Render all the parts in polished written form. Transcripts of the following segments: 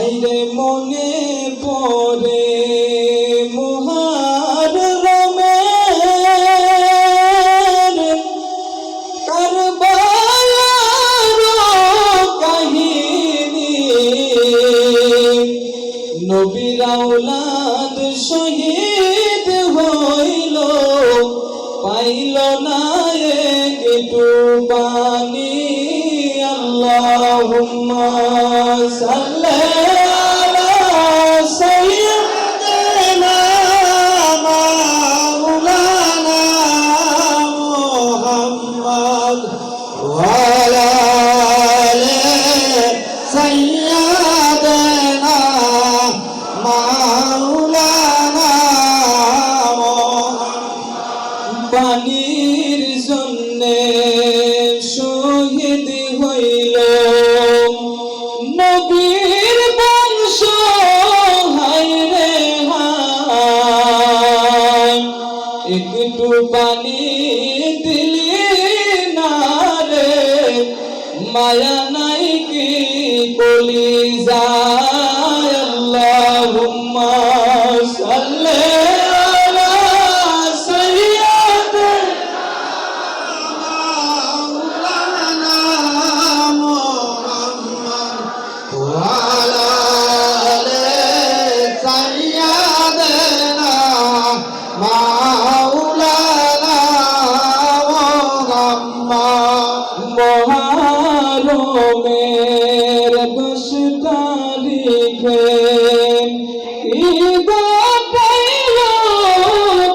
হাইরে মনে পড়ে মুহররমের কারবালার কাহিনী, নবীর আওলাদ শহীদ হইল, পাইল না একটু পানি। আল্লাহুম্মা সাল্লি আলা সাইয়্যিদিনা মাওলানা মুহাম্মদ ওয়া আলা আলি সাইয়্যিদিনা মাওলানা মুহাম্মদ। পানির জন্যে শহীদ হইল নবীর বংশ, হায়রে হায়, একটু পানি দিলি না রে, মায়া নাই কি কলিজায়। আল্লাহুম্মা সাল্লি আলা সাইয়্যিদিনা মাওলানা মুহাম্মদ ওয়া আলা আলি সাইয়্যিদিনা মাওলানা মুহাম্মদ। মুহররমের 10 তারিখে ঈদ পাইল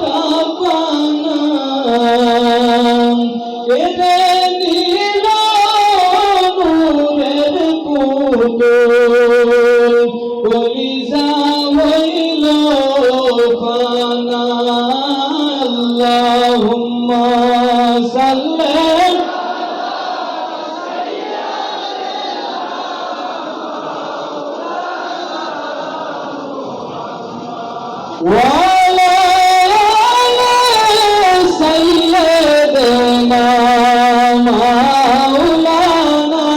রাব্বানা, কেড়ে নিল নূরের পুতুল, কলিজা হইল ফানা। আল্লাহুম্মা সাল্লি ওয়ালা সাইয়্যিদিনা মাওলানা।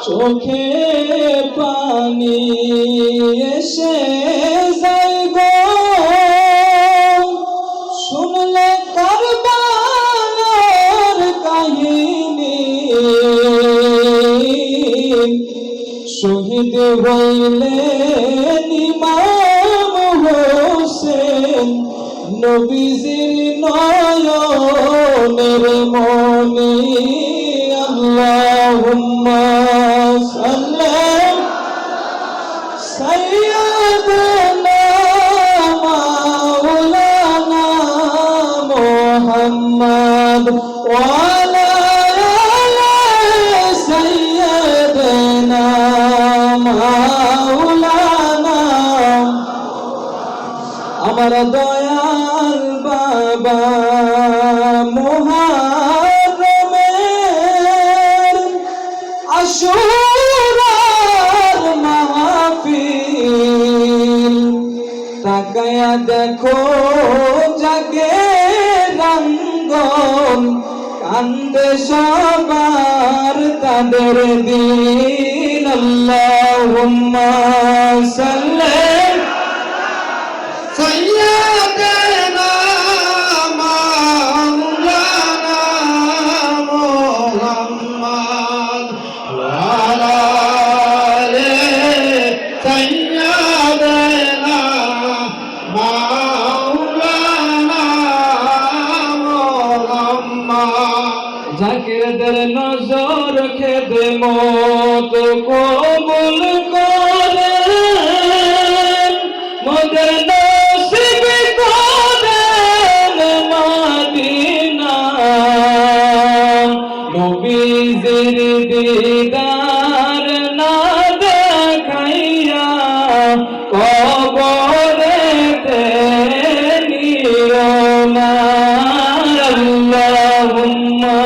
চোখে পানি এসে যায় গো, শুনলে কারবালার কাহিনী, শহীদ হইলেন ইমাম হোসেন, নবীজির নয়নের মনি। আল্লাহুম্মা সাল্লি সাইয়্যিদিনা মাওলানা মুহাম্মদ ওয়া আলা আলি সাইয়্যিদিনা মাওলানা। আমার দয়াল বাবা মুহররমের আশুরার মাহফিল, তাকায়া দেখো জাগে রঙ্গন, কান্দে সবার তাদের দিন। আল্লাহুম্মা সাল্লি সাইয়্যিদিনা মাওলানা মুহাম্মদ ওয়া আলা আলি সাইয়্যিদিনা মাওলানা মুহাম্মদ। জাকিরদের নজর খেদমত কবুল করেন, মোদের নসিব করেন মদিনা, নবীজির দিদার না দেখাইয়া কবরেতে নিও না। আল্লাহুম্মা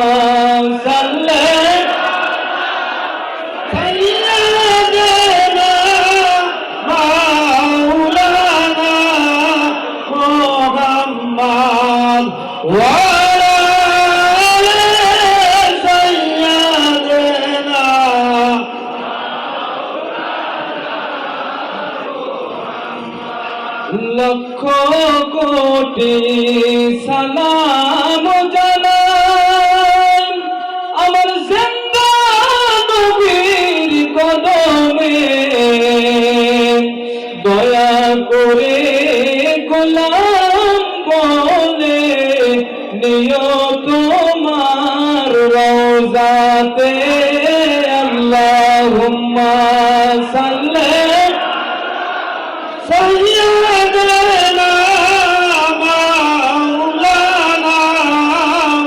সাল্লি সাইয়্যিদিনা লক্ষ কোটি সালাম জানাই আমার জিন্দা নবীর কদমে দয়া করে গোলাম বলে নিও তোমার রওজাতে আল্লাহুম্মা সাল্লি সাইয়্যিদানা মাওলানা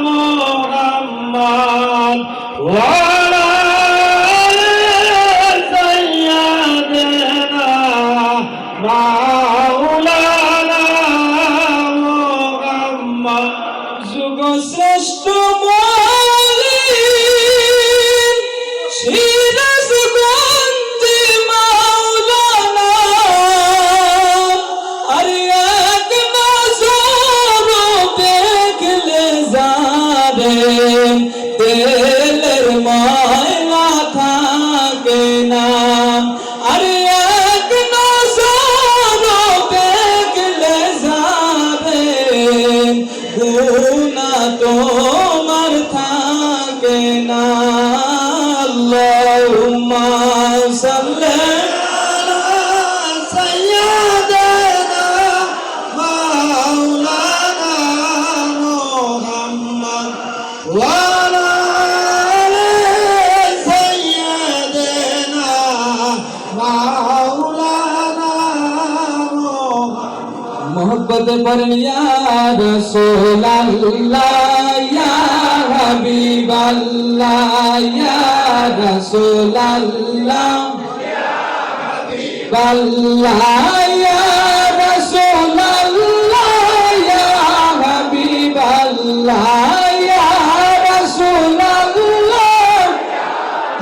মুহাম্মদ ওয়া আলা আলি সাইয়্যিদানা মাওলানা মুহাম্মদ যুগ শ্রেষ্ঠ তেলের ময়লা থাকে না আর এক নজর দেখলে যাবে গুনাহ তোমার থাকে না আল্লাহুম্মা সাল্লি আলা সাইয়্যিদানা মাওলানা মুহাম্মদ ওয়া मोहब्बत पर या रसूल अल्लाह या हबीब अल्लाह या रसूल अल्लाह या हबीब अल्लाह या रसूल अल्लाह या हबीब अल्लाह या रसूल अल्लाह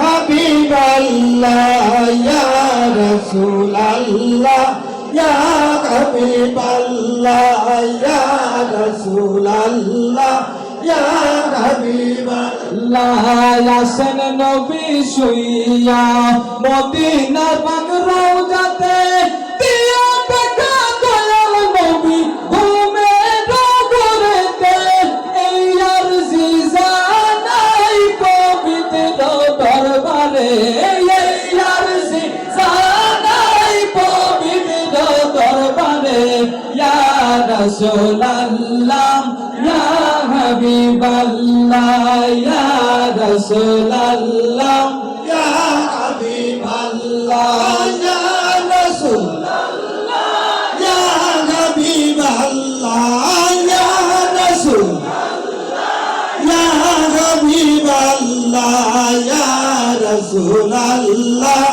हबीब अल्लाह या रसूल अल्लाह या हबीब अल्लाह या रसूल अल्लाह या हबीब अल्लाह यासन नबी शुइया मदीना पाक रौजाते दिया দেখা দয়াল নবী ঘুমে ডগরেতে এই আরজি জানাই পবিত্র দরবারে এই আরজি या रसूल अल्लाह या हबीब अल्लाह या रसूल अल्लाह या हबीब अल्लाह या रसूल अल्लाह या हबीब अल्लाह या रसूल अल्लाह या हबीब अल्लाह या रसूल अल्लाह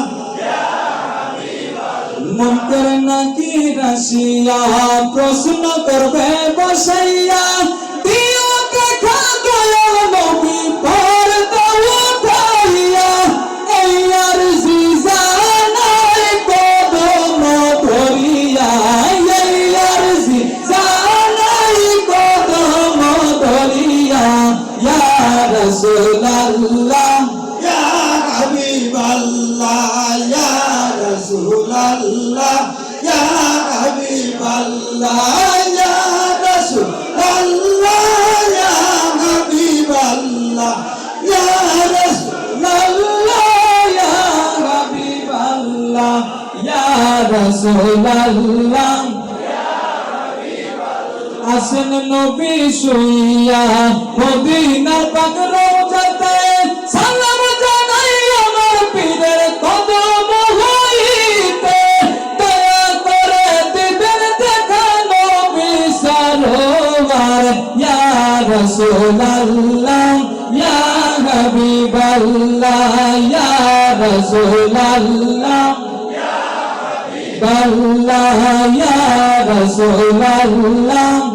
मुनकर नकीर रसिया प्रश्न करबे बसैया दियो देखा दयाल नबी पर दाओ उठाइया এই আরজি জানাই কদম ধরিয়া এই আরজি জানাই কদম ধরিয়া ইয়া রাসূল আল্লাহ ইয়া হাবিব আল্লাহ ইয়া रसूल अल्लाह या हबीब अल्लाह या रसूल अल्लाह या हबीब अल्लाह या रसूल अल्लाह या हबीब अल्लाह या रसूल अल्लाह আসেন নবী শুইয়া মদিনা পাক রওজাতে সালাম জানাই আমার পীরের কদম হইতে দয়া করে দিবেন দেখা নবী সারোয়ার ইয়া রাসূল আল্লাহ ইয়া হাবিব আল্লাহ ইয়া রাসূল আল্লাহ ইয়া হাবিব আল্লাহ ইয়া রাসূল আল্লাহ